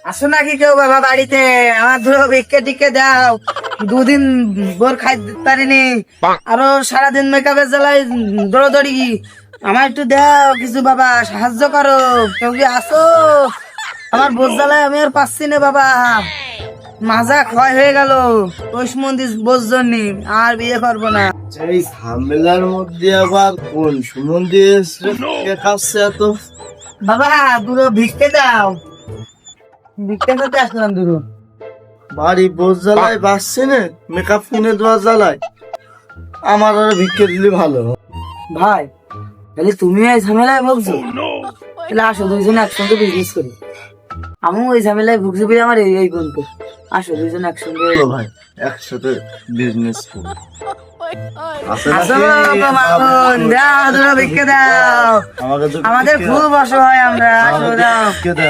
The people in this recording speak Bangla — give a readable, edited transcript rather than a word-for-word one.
আসো নাকি কেউ বাবা বাড়িতে? আমার ধরো ভিক্ষে টিক্ষে দাও, দুদিন ভোর খাইতে পারিনি, আরো সারাদিন মেকআপের জ্বালায় দৌড়দৌড়ি। আমার একটু দাও কিছু বাবা, সাহায্য করো। কেউ কি আসো? আমার বোঝ জ্বালায় আমি আর পাচ্ছি না বাবা, মাজা ক্ষয় হয়ে গেল। পৌষমন্দির বোঝ জন্য আর বিয়ে করবো না। এই ঝামেলার মধ্যে আবার কোন সুমন্দি খাচ্ছে এত? বাবা দুটো ভিক্ষে দাও, ভিক্ষে করতে আসলাম দুটো। বাড়ি বোঝ জ্বালায় বাসছে না, মেকআপ কিনে দেওয়া জ্বালায়। আমার আর ভিক্ষে দিলে ভালো। ভাই তাহলে তুমি এই ঝামেলায় ভুগছো, তাহলে আসো দুইজনে একসঙ্গে বিজনেস করি। আমিও ওই ঝামেলায় ভুগছি বলে আমার এই বলতো। আসো দুইজনে একসঙ্গে। চলো ভাই, একসাথে বিজনেস করি। আছে আসো নাকি? বাবা, মামুন, দাও দুটো ভিক্ষে দাও। আমাকে তো আমাদের ভিক্ষে খুব অসহায় আমরা, আসো আমাকে দাও। ভিক্ষে দাও।